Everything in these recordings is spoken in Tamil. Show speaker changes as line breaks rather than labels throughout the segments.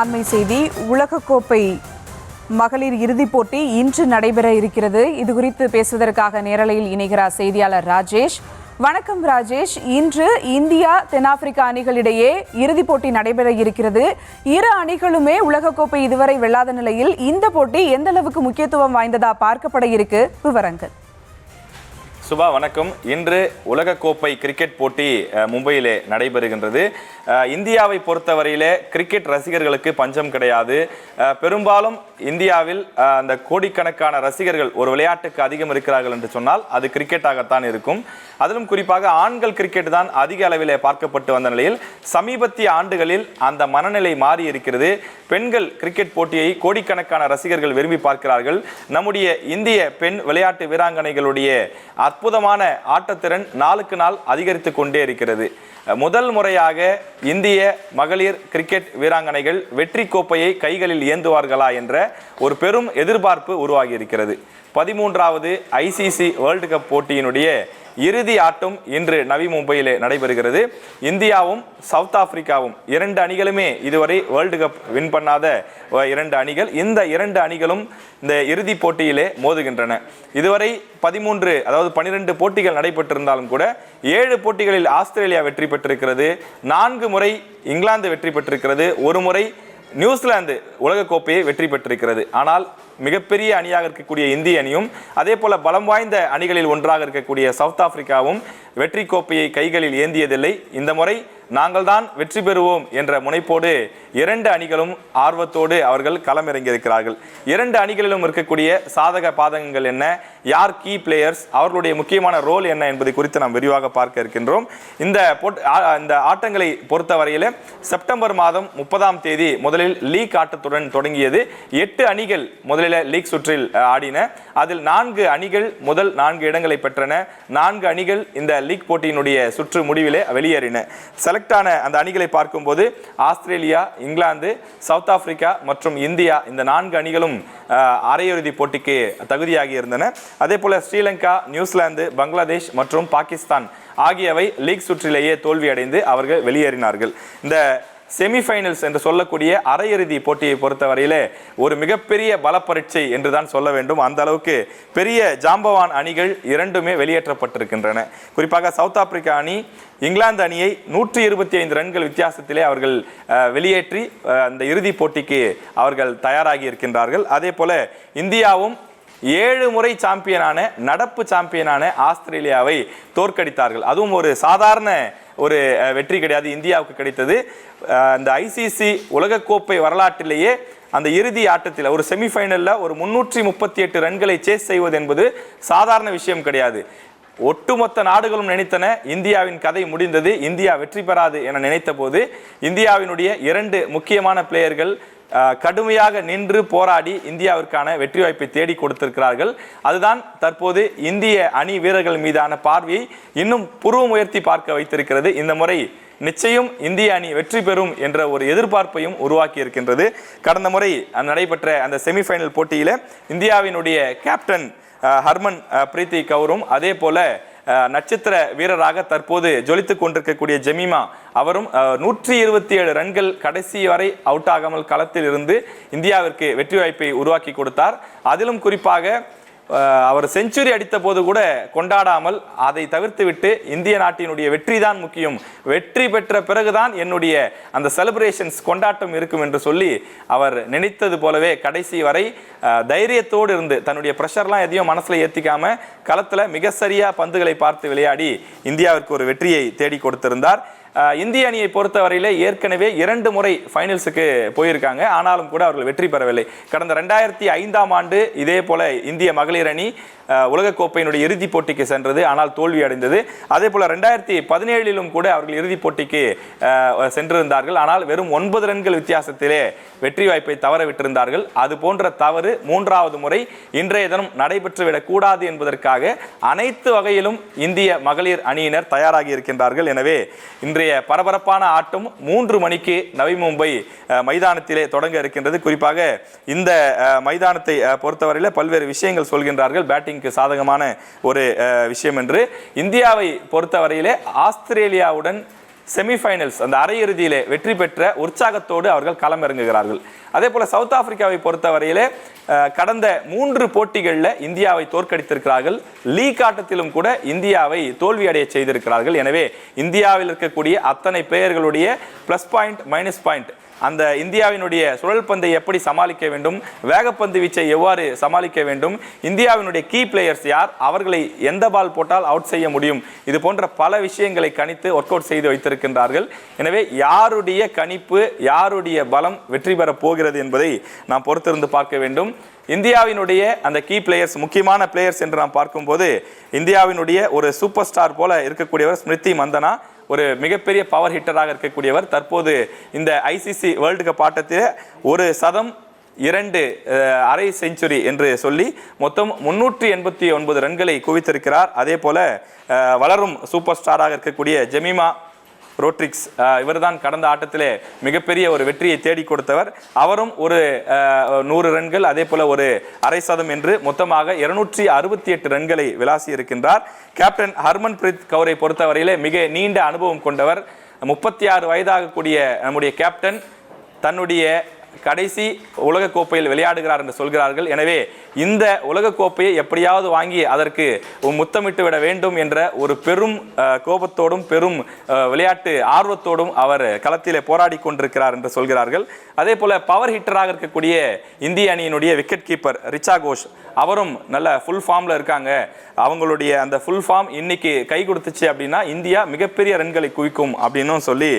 அண்மை செய்தி, உலகக்கோப்பை மகளிர் இறுதிப் போட்டி இன்று நடைபெற இருக்கிறது. இது குறித்து பேசுவதற்காக நேரலையில் இணைகிறார் செய்தியாளர் ராஜேஷ். வணக்கம் ராஜேஷ். இன்று இந்தியா தென்னாப்பிரிக்கா அணிகளிடையே இறுதிப் போட்டி நடைபெற இருக்கிறது. இரு அணிகளுமே உலகக்கோப்பை இதுவரை வெல்லாத நிலையில் இந்த போட்டி எந்த அளவுக்கு முக்கியத்துவம் வாய்ந்ததா பார்க்கப்பட இருக்கு? விவரங்கள்.
சுபா வணக்கம். இன்று உலகக்கோப்பை கிரிக்கெட் போட்டி மும்பையிலே நடைபெறுகின்றது. இந்தியாவை பொறுத்தவரையிலே கிரிக்கெட் ரசிகர்களுக்கு பஞ்சம் கிடையாது. பெரும்பாலும் இந்தியாவில் அந்த கோடிக்கணக்கான ரசிகர்கள் ஒரு விளையாட்டுக்கு அதிகம் இருக்கிறார்கள் என்று சொன்னால் அது கிரிக்கெட்டாகத்தான் இருக்கும். அதிலும் குறிப்பாக ஆண்கள் கிரிக்கெட் தான் அதிக அளவிலே பார்க்கப்பட்டு வந்த நிலையில் சமீபத்திய ஆண்டுகளில் அந்த மனநிலை மாறி இருக்கிறது. பெண்கள் கிரிக்கெட் போட்டியை கோடிக்கணக்கான ரசிகர்கள் விரும்பி பார்க்கிறார்கள். நம்முடைய இந்திய பெண் விளையாட்டு வீராங்கனைகளுடைய அற்புதமான ஆட்டத்திறன் நாளுக்கு நாள் அதிகரித்து கொண்டே இருக்கிறது. முதல் முறையாக இந்திய மகளிர் கிரிக்கெட் வீராங்கனைகள் வெற்றி கோப்பையை கைகளில் ஏந்துவார்களா என்ற ஒரு பெரும் எதிர்பார்ப்பு உருவாகி இருக்கிறது. 13வது ICC வேர்ல்டு கப் போட்டியினுடைய இறுதி ஆட்டம் இன்று நவி மும்பையிலே நடைபெறுகிறது. இந்தியாவும் சவுத் ஆப்பிரிக்காவும் இரண்டு அணிகளுமே இதுவரை வேர்ல்டு கப் வின் பண்ணாத இரண்டு அணிகள். இந்த இரண்டு அணிகளும் இந்த இறுதி போட்டியிலே மோதுகின்றன. இதுவரை 12 போட்டிகள் நடைபெற்றிருந்தாலும் கூட 7 போட்டிகளில் ஆஸ்திரேலியா வெற்றி பெற்றிருக்கிறது, 4 முறை இங்கிலாந்து வெற்றி பெற்றிருக்கிறது, ஒரு முறை நியூசிலாந்து உலகக்கோப்பையை வெற்றி பெற்றிருக்கிறது. ஆனால் மிகப்பெரிய அணியாக இருக்கக்கூடிய இந்திய அணியும் அதே போல பலம் வாய்ந்த அணிகளில் ஒன்றாக இருக்கக்கூடிய சவுத் ஆப்பிரிக்காவும் வெற்றி கோப்பையை கைகளில் ஏந்தியதில்லை. இந்த முறை நாங்கள் தான் வெற்றி பெறுவோம் என்ற முனைப்போடு இரண்டு அணிகளும் ஆர்வத்தோடு அவர்கள் களமிறங்கியிருக்கிறார்கள். இரண்டு அணிகளிலும் இருக்கக்கூடிய சாதக பாதகங்கள் என்ன, யார் கீ பிளேயர்ஸ், அவர்களுடைய முக்கியமான ரோல் என்ன என்பதை குறித்து நாம் விரிவாக பார்க்க இருக்கின்றோம். இந்த ஆட்டங்களை பொறுத்தவரையில் செப்டம்பர் மாதம் 30ஆம் தேதி முதலில் லீக் ஆட்டத்துடன் தொடங்கியது. 8 அணிகள் முதலில் லீக் சுற்றில் ஆடின. அதில் 4 அணிகள் முதல் 4 இடங்களை பெற்றன. 4 அணிகள் இந்த லீக் போட்டியினுடைய சுற்று முடிவிலே வெளியேறின. செலக்டான அந்த அணிகளை பார்க்கும்போது ஆஸ்திரேலியா, இங்கிலாந்து, சவுத் ஆப்பிரிக்கா மற்றும் இந்தியா இந்த 4 அணிகளும் அரையிறுதி போட்டிக்கு தகுதியாகி இருந்தன. அதே போல ஸ்ரீலங்கா, நியூசிலாந்து, பங்களாதேஷ் மற்றும் பாகிஸ்தான் ஆகியவை லீக் சுற்றிலேயே தோல்வியடைந்து அவர்கள் வெளியேறினார்கள். இந்த செமிஃபைனல்ஸ் என்று சொல்லக்கூடிய அரையிறுதி போட்டியை பொறுத்தவரையிலே ஒரு மிகப்பெரிய பலப்பரீட்சை என்றுதான் சொல்ல வேண்டும். அந்த அளவுக்கு பெரிய ஜாம்பவான் அணிகள் இரண்டுமே வெளியேற்றப்பட்டிருக்கின்றன. குறிப்பாக சவுத் ஆப்பிரிக்கா அணி இங்கிலாந்து அணியை 125 ரன்கள் வித்தியாசத்திலே அவர்கள் வெளியேற்றி அந்த இறுதி போட்டிக்கு அவர்கள் தயாராகி இருக்கின்றார்கள். அதே போல இந்தியாவும் 7 முறை சாம்பியனான நடப்பு சாம்பியனான ஆஸ்திரேலியாவை தோற்கடித்தார்கள். அதுவும் ஒரு சாதாரண ஒரு வெற்றி கிடையாது, இந்தியாவுக்கு கிடைத்தது. இந்த ICC உலகக்கோப்பை வரலாற்றிலேயே அந்த இறுதி ஆட்டத்தில் ஒரு செமிஃபைனல்ல ஒரு 338 ரன்களை சேஸ் செய்வது என்பது சாதாரண விஷயம் கிடையாது. ஒட்டுமொத்த நாடுகளும் நினைத்தன இந்தியாவின் கதை முடிந்தது, இந்தியா வெற்றி பெறாது என நினைத்த போது இந்தியாவினுடைய 2 முக்கியமான பிளேயர்கள் கடுமையாக நின்று போராடி இந்தியாவிற்கான வெற்றி வாய்ப்பை தேடி கொடுத்திருக்கிறார்கள். அதுதான் தற்போது இந்திய அணி வீரர்கள் மீதான பார்வையை இன்னும் புருவம் உயர்த்தி பார்க்க வைத்திருக்கிறது. இந்த முறை நிச்சயம் இந்திய அணி வெற்றி பெறும் என்ற ஒரு எதிர்பார்ப்பையும் உருவாக்கி இருக்கின்றது. கடந்த முறை நடைபெற்ற அந்த செமிஃபைனல் போட்டியில இந்தியாவினுடைய கேப்டன் ஹர்மன் பிரீத்தி கவுரும் அதே போல நட்சத்திர வீரராக தற்போது ஜொலித்துக் கொண்டிருக்கக்கூடிய ஜெமீமா அவரும் 127 ரன்கள் கடைசி வரை அவுட் ஆகாமல் களத்தில் இருந்து இந்தியாவிற்கு வெற்றி வாய்ப்பை உருவாக்கி கொடுத்தார். அதிலும் குறிப்பாக அவர் செஞ்சுரி அடித்த போது கூட கொண்டாடாமல் அதை தவிர்த்து விட்டு இந்திய நாட்டினுடைய வெற்றி தான் முக்கியம், வெற்றி பெற்ற பிறகுதான் என்னுடைய அந்த செலிப்ரேஷன்ஸ் கொண்டாட்டம் இருக்கும் என்று சொல்லி அவர் நினைத்தது போலவே கடைசி வரை தைரியத்தோடு இருந்து தன்னுடைய பிரஷர்லாம் எதையும் மனசுல ஏற்றிக்காம களத்துல மிக சரியா பந்துகளை பார்த்து விளையாடி இந்தியாவிற்கு ஒரு வெற்றியை தேடி கொடுத்திருந்தார். இந்திய அணியை பொறுத்தவரையிலே ஏற்கனவே 2 முறை ஃபைனல்ஸுக்கு போயிருக்காங்க. ஆனாலும் கூட அவர்கள் வெற்றி பெறவில்லை. கடந்த 2005ஆம் ஆண்டு இதே போல இந்திய மகளிர் அணி உலகக்கோப்பையினுடைய இறுதிப் போட்டிக்கு சென்றது, ஆனால் தோல்வி அடைந்தது. அதே போல 2017லும் கூட அவர்கள் இறுதிப் போட்டிக்கு சென்றிருந்தார்கள், ஆனால் வெறும் 9 ரன்கள் வித்தியாசத்திலே வெற்றி வாய்ப்பை தவற விட்டிருந்தார்கள். அது போன்ற தவறு 3வது முறை இன்றைய தினம் நடைபெற்றுவிடக் கூடாது என்பதற்காக அனைத்து வகையிலும் இந்திய மகளிர் அணியினர் தயாராகி இருக்கின்றார்கள். எனவே இன்றைய பரபரப்பான ஆட்டம் 3 மணிக்கு நவி மும்பை மைதானத்திலே தொடங்க இருக்கின்றது. குறிப்பாக இந்த மைதானத்தை பொறுத்தவரையில் பல்வேறு விஷயங்கள் சொல்கின்றார்கள். பேட்டிங் சாதகமான ஒரு விஷயம் என்று. இந்தியாவை பொறுத்தவரையிலே ஆஸ்திரேலியாவுடன் செமிஃபைனல்ஸ் அந்த அரையிறுதியிலே வெற்றி பெற்ற உற்சாகத்தோடு அவர்கள் களமிறங்குகிறார்கள். அதே போல சவுத் ஆப்பிரிக்காவை பொறுத்தவரையிலே கடந்த 3 போட்டிகளில் இந்தியாவை தோற்கடித்திருக்கிறார்கள். லீக் ஆட்டத்திலும் கூட இந்தியாவை தோல்வியடைய செய்திருக்கிறார்கள். எனவே இந்தியாவில் இருக்கக்கூடிய அத்தனை பிளேயர்களுடைய பிளஸ் பாயிண்ட் மைனஸ் பாயிண்ட், அந்த இந்தியாவினுடைய சுழல் பந்தை எப்படி சமாளிக்க வேண்டும், வேகப்பந்து வீச்சை எவ்வாறு சமாளிக்க வேண்டும், இந்தியாவினுடைய கீ பிளேயர்ஸ் யார், அவர்களை எந்த பால் போட்டால் அவுட் செய்ய முடியும், இது போன்ற பல விஷயங்களை கணித்து ஒர்க் அவுட் செய்து வைத்திருக்கின்றார்கள். எனவே யாருடைய கணிப்பு, யாருடைய பலம் வெற்றி பெறப் போகிறது என்பதை நாம் பொறுத்திருந்து பார்க்க வேண்டும். இந்தியாவினுடைய அந்த கீ பிளேயர்ஸ், முக்கியமான பிளேயர்ஸ் என்று நாம் பார்க்கும்போது இந்தியாவினுடைய ஒரு சூப்பர் ஸ்டார் போல இருக்கக்கூடியவர் ஸ்மிருதி மந்தனா, ஒரு மிகப்பெரிய பவர் ஹிட்டராக இருக்கக்கூடியவர். தற்போது இந்த ஐசிசி வேர்ல்டு கப் ஆட்டத்தில் ஒரு சதம் 2 அரை செஞ்சுரி என்று சொல்லி மொத்தம் 389 ரன்களை குவித்திருக்கிறார். அதே போல வளரும் சூப்பர் ஸ்டாராக இருக்கக்கூடிய ஜெமிமா ரோட்ரிக்ஸ், இவர்தான் கடந்த ஆட்டத்திலே மிகப்பெரிய ஒரு வெற்றியை தேடி கொடுத்தவர். அவரும் ஒரு 100 ரன்கள், அதே போல ஒரு அரை சதம் என்று மொத்தமாக 268 ரன்களை விளாசி இருக்கின்றார். கேப்டன் ஹர்மன் பிரீத் கவுரை பொறுத்தவரையிலே மிக நீண்ட அனுபவம் கொண்டவர். 36 வயதாகக்கூடிய நம்முடைய கேப்டன் தன்னுடைய கடைசி உலகக்கோப்பையில் விளையாடுகிறார் என்று சொல்கிறார்கள். எனவே இந்த உலகக்கோப்பையை எப்படியாவது வாங்கி அதற்கு முத்தமிட்டு விட வேண்டும் என்ற ஒரு பெரும் கோபத்தோடும் பெரும் விளையாட்டு ஆர்வத்தோடும் அவர் களத்திலே போராடி கொண்டிருக்கிறார் என்று சொல்கிறார்கள். அதே போல பவர் ஹிட்டராக இருக்கக்கூடிய இந்திய அணியினுடைய விக்கெட் கீப்பர் ரிச்சா கோஷ், அவரும் நல்ல ஃபுல் ஃபார்ம்ல இருக்காங்க. அவங்களுடைய அந்த ஃபுல் ஃபார்ம் இன்னைக்கு கை கொடுத்துச்சு அப்படின்னா இந்தியா மிகப்பெரிய ரன்களை குவிக்கும் அப்படின்னு சொல்லி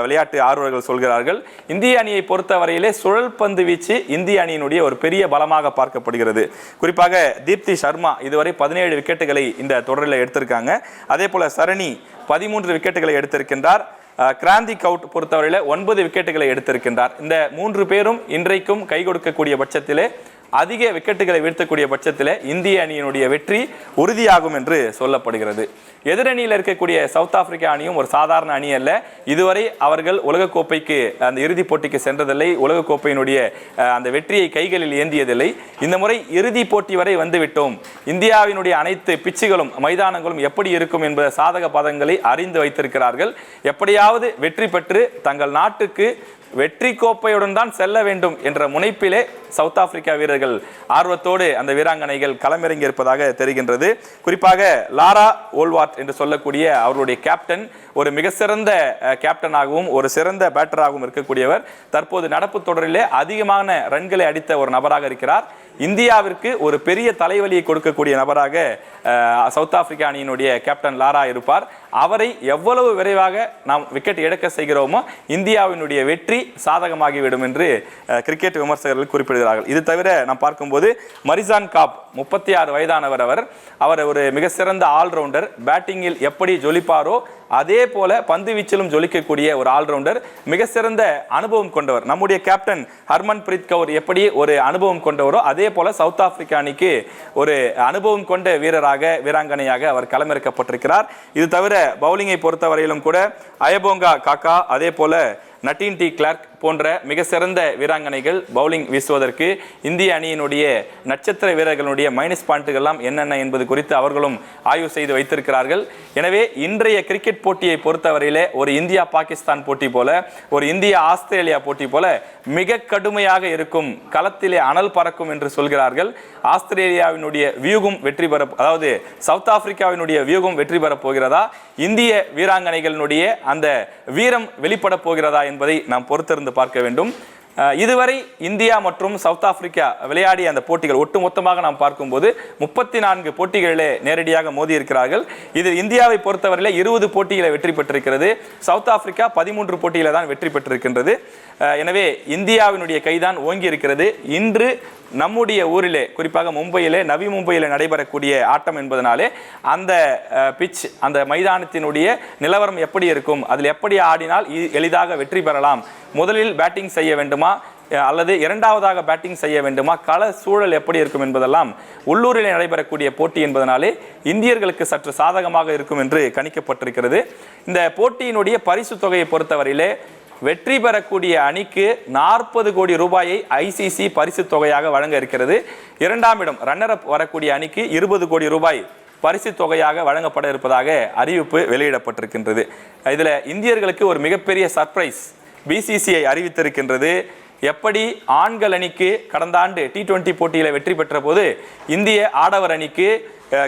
விளையாட்டு ஆர்வலர்கள் சொல்கிறார்கள். இந்திய அணியை பொறுத்தவரையிலே சுழல் பந்து வீச்சு இந்திய அணியினுடைய ஒரு பெரிய பலமாக பார்க்கப்படுகிறது. குறிப்பாக தீப்தி சர்மா இதுவரை 17 விக்கெட்டுகளை இந்த தொடரில் எடுத்திருக்காங்க. அதே போல சரணி 13 விக்கெட்டுகளை எடுத்திருக்கின்றார். கிராந்தி கவுட் பொறுத்தவரையில் 9 விக்கெட்டுகளை எடுத்திருக்கின்றார். இந்த 3 பேரும் இன்றைக்கும் கை கொடுக்கக்கூடிய பட்சத்திலே, அதிக விக்கெட்டுகளை வீழ்த்தக்கூடிய பட்சத்தில் இந்திய அணியினுடைய வெற்றி உறுதியாகும் என்று சொல்லப்படுகிறது. எதிரணியில் இருக்கக்கூடிய சவுத் ஆப்பிரிக்கா அணியும் ஒரு சாதாரண அணி அல்ல. இதுவரை அவர்கள் உலகக்கோப்பைக்கு அந்த இறுதிப் போட்டிக்கு சென்றதில்லை, உலகக்கோப்பையினுடைய அந்த வெற்றியை கைகளில் ஏந்தியதில்லை. இந்த முறை இறுதி போட்டி வரை வந்துவிட்டோம், இந்தியாவினுடைய அனைத்து பிச்சுகளும் மைதானங்களும் எப்படி இருக்கும் என்பது சாதக பதங்களை அறிந்து வைத்திருக்கிறார்கள். எப்படியாவது வெற்றி பெற்று தங்கள் நாட்டுக்கு வெற்றி கோப்பையுடன் தான் செல்ல வேண்டும் என்ற முனைப்பிலே சவுத் ஆப்பிரிக்கா வீரர்கள் ஆர்வத்தோடு அந்த வீராங்கனைகள் களமிறங்கி இருப்பதாக தெரிகின்றது. குறிப்பாக லாரா ஓல்வார்ட் என்று சொல்லக்கூடிய அவருடைய கேப்டன் ஒரு மிக சிறந்த கேப்டனாகவும் ஒரு சிறந்த பேட்டராகவும் இருக்கக்கூடியவர். தற்போது நடப்பு தொடரிலே அதிகமான ரன்களை அடித்த ஒரு நபராக இருக்கிறார். இந்தியாவிற்கு ஒரு பெரிய தலைவலியை கொடுக்கக்கூடிய நபராக சவுத் ஆப்பிரிக்கா அணியினுடைய கேப்டன் லாரா இருப்பார். அவரை எவ்வளவு விரைவாக நாம் விக்கெட் இழக்க செய்கிறோமோ இந்தியாவினுடைய வெற்றி சாதகமாகிவிடும் என்று கிரிக்கெட் விமர்சகர்கள் குறிப்பிடுகிறார்கள். இது தவிர நாம் பார்க்கும்போது மரிசான் காப் 36 வயதானவர். அவர் ஒரு மிக சிறந்த ஆல்ரவுண்டர். பேட்டிங்கில் எப்படி ஜொலிப்பாரோ அதே போல பந்து வீச்சிலும் ஜொலிக்கக்கூடிய ஒரு ஆல்ரவுண்டர், மிக சிறந்த அனுபவம் கொண்டவர். நம்முடைய கேப்டன் ஹர்மன் பிரீத் கவுர் எப்படி ஒரு அனுபவம் கொண்டவரோ அதே போல சவுத் ஆப்பிரிக்கா அணிக்கு ஒரு அனுபவம் கொண்ட வீராங்கனையாக அவர் களமிறக்கப்பட்டிருக்கிறார். இது தவிர பவுலிங்கை பொறுத்தவரையிலும் கூட அயபோங்கா காக்கா, அதே போல நட்டீன் டி கிளார்க் போன்ற மிக சிறந்த வீராங்கனைகள் பவுலிங் வீசுவதற்கு இந்திய அணியினுடைய நட்சத்திர வீரர்களுடைய மைனஸ் பாயிண்ட்டுகள்லாம் என்னென்ன என்பது குறித்து அவர்களும் ஆய்வு செய்து வைத்திருக்கிறார்கள். எனவே இன்றைய கிரிக்கெட் போட்டியை பொறுத்தவரையிலே ஒரு இந்தியா பாகிஸ்தான் போட்டி போல, ஒரு இந்தியா ஆஸ்திரேலியா போட்டி போல மிக கடுமையாக இருக்கும், களத்திலே அனல் பறக்கும் என்று சொல்கிறார்கள். ஆஸ்திரேலியாவினுடைய வியூகம் வெற்றி பெற, அதாவது சவுத் ஆப்பிரிக்காவினுடைய வியூகம் வெற்றி பெறப் போகிறதா, இந்திய வீராங்கனைகளினுடைய அந்த வீரம் வெளிப்பட போகிறதா என்பதை நாம் பொறுத்திருந்து பார்க்க வேண்டும். இதுவரை இந்தியா மற்றும் சவுத் ஆப்பிரிக்கா விளையாடிய அந்த போட்டிகள் ஒட்டுமொத்தமாக நாம் பார்க்கும்போது 34 போட்டிகளிலே நேரடியாக மோதி இருக்கிறார்கள். இதில் இந்தியாவை பொறுத்தவரையிலே 20 போட்டிகளை வெற்றி பெற்றிருக்கிறது. சவுத் ஆப்பிரிக்கா 13 போட்டியில தான் வெற்றி பெற்றிருக்கின்றது. எனவே இந்தியாவினுடைய கைதான் ஓங்கி இருக்கிறது. இன்று நம்முடைய ஊரிலே, குறிப்பாக மும்பையிலே, நவி மும்பையிலே நடைபெறக்கூடிய ஆட்டம் என்பதனாலே அந்த பிட்ச், அந்த மைதானத்தினுடைய நிலவரம் எப்படி இருக்கும், அதில் எப்படி ஆடினால் எளிதாக வெற்றி பெறலாம், முதலில் பேட்டிங் செய்ய வேண்டுமா அல்லது இரண்டாவதாக பேட்டிங் செய்ய வேண்டுமா, கள சூழல் எப்படி இருக்கும் என்பதெல்லாம் உள்ளூரிலே நடைபெறக்கூடிய போட்டி என்பதனாலே இந்தியர்களுக்கு சற்று சாதகமாக இருக்கும் என்று கணிக்கப்பட்டிருக்கிறது. இந்த போட்டியினுடைய பரிசு தொகையை பொறுத்தவரையிலே வெற்றி பெறக்கூடிய அணிக்கு 40 கோடி ரூபாயை ஐசிசி பரிசு தொகையாக வழங்க இருக்கிறது. இரண்டாம் இடம் ரன்னர் அப் வரக்கூடிய அணிக்கு 20 கோடி ரூபாய் பரிசு தொகையாக வழங்கப்பட இருப்பதாக அறிவிப்பு வெளியிடப்பட்டிருக்கின்றது. இதில் இந்தியர்களுக்கு ஒரு மிகப்பெரிய சர்ப்ரைஸ் பிசிசிஐ அறிவித்திருக்கின்றது. எப்படி ஆண்கள் அணிக்கு கடந்த ஆண்டு T20 போட்டியில் வெற்றி பெற்ற போது இந்திய ஆடவர் அணிக்கு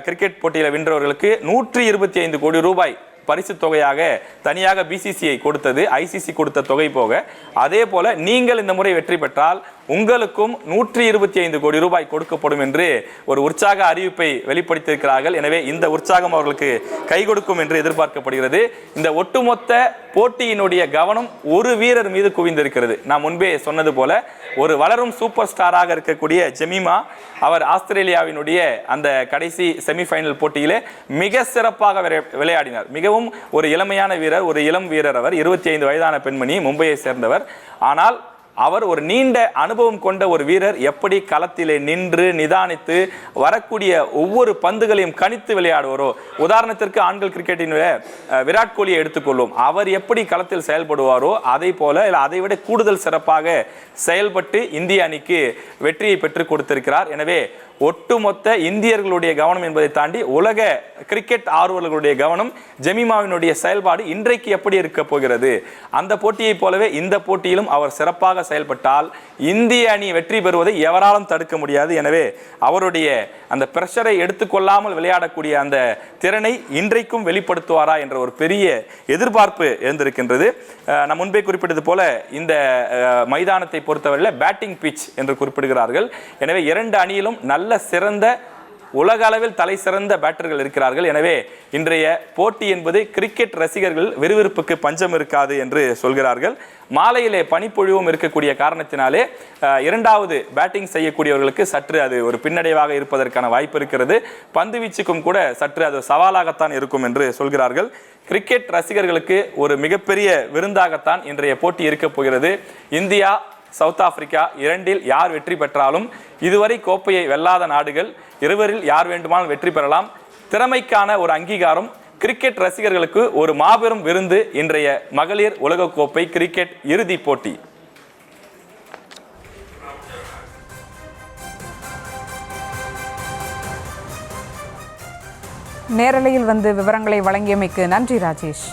கிரிக்கெட் போட்டியில் வென்றவர்களுக்கு 125 கோடி ரூபாய் பரிசு தொகையாக தனியாக பிசிசிஐ கொடுத்தது, ஐசிசி கொடுத்த தொகை போக, அதே போல நீங்கள் இந்த முறை வெற்றி பெற்றால் உங்களுக்கும் 125 கோடி ரூபாய் கொடுக்கப்படும் என்று ஒரு உற்சாக அறிவிப்பை வெளிப்படுத்தியிருக்கிறார்கள். எனவே இந்த உற்சாகம் அவர்களுக்கு கை கொடுக்கும் என்று எதிர்பார்க்கப்படுகிறது. இந்த ஒட்டுமொத்த போட்டியினுடைய கவனம் ஒரு வீரர் மீது குவிந்திருக்கிறது. நான் முன்பே சொன்னது போல ஒரு வளரும் சூப்பர் ஸ்டாராக இருக்கக்கூடிய ஜெமிமா, அவர் ஆஸ்திரேலியாவினுடைய அந்த கடைசி செமிஃபைனல் போட்டியிலே மிக சிறப்பாக விளையாடினார். மிகவும் ஒரு இளமையான வீரர், ஒரு இளம் வீரர். அவர் 25 வயதான பெண்மணி, மும்பையை சேர்ந்தவர். ஆனால் அவர் ஒரு நீண்ட அனுபவம் கொண்ட ஒரு வீரர். எப்படி களத்திலே நின்று நிதானித்து வரக்கூடிய ஒவ்வொரு பந்துகளையும் கணித்து விளையாடுவாரோ, உதாரணத்திற்கு ஆண்கள் கிரிக்கெட்டின் விராட் கோலியை எடுத்துக்கொள்வோம். அவர் எப்படி களத்தில் செயல்படுவாரோ அதை போல அதை விட கூடுதல் சிறப்பாக செயல்பட்டு இந்திய அணிக்கு வெற்றியை பெற்றுக் கொடுத்திருக்கிறார். எனவே ஒட்டுமொத்த இந்தியர்களுடைய கவனம் என்பதை தாண்டி உலக கிரிக்கெட் ஆர்வலர்களுடைய கவனம் ஜெமிமாவினுடைய செயல்பாடு இன்றைக்கு எப்படி இருக்க போகிறது. அந்த போட்டியை போலவே இந்த போட்டியிலும் அவர் சிறப்பாக செயல்பட்டால் இந்திய அணி வெற்றி பெறுவதை எவராலும் தடுக்க முடியாது. எனவே அவருடைய அந்த பிரஷரை எடுத்துக்கொள்ளாமல் விளையாடக்கூடிய அந்த திறனை இன்றைக்கும் வெளிப்படுத்துவாரா என்ற ஒரு பெரிய எதிர்பார்ப்பு எழுந்திருக்கின்றது. நான் முன்பே குறிப்பிட்டது போல இந்த மைதானத்தை பொறுத்தவரையில் பேட்டிங் பிட்ச் என்று குறிப்பிடுகிறார்கள். எனவே இரண்டு அணியிலும் நல்ல சிறந்த உலக அளவில் தலை சிறந்த பேட்டர்கள் இருக்கிறார்கள். எனவே இன்றைய போட்டி என்பது கிரிக்கெட் ரசிகர்கள் விறுவிறுப்புக்கு பஞ்சம் இருக்காது என்று சொல்கிறார்கள். மாலையிலே பனிப்பொழிவும் இருக்கக்கூடிய காரணத்தினாலே இரண்டாவது பேட்டிங் செய்யக்கூடியவர்களுக்கு சற்று அது ஒரு பின்னடைவாக இருப்பதற்கான வாய்ப்பு இருக்கிறது. பந்து வீச்சுக்கும் கூட சற்று அது சவாலாகத்தான் இருக்கும் என்று சொல்கிறார்கள். கிரிக்கெட் ரசிகர்களுக்கு ஒரு மிகப்பெரிய விருந்தாகத்தான் இன்றைய போட்டி இருக்க போகிறது. இந்தியா, சவுத் ஆப்பிரிக்கா இரண்டில் யார் வெற்றி பெற்றாலும் இதுவரை கோப்பையை வெல்லாத நாடுகள், இருவரில் யார் வேண்டுமானால் வெற்றி பெறலாம். திறமைக்கான ஒரு அங்கீகாரம், கிரிக்கெட் ரசிகர்களுக்கு ஒரு மாபெரும் விருந்து இன்றைய மகளிர் உலகக்கோப்பை கிரிக்கெட் இறுதிப் போட்டி.
நேரலையில் வந்து விவரங்களை வழங்கியமைக்கு நன்றி ராஜேஷ்.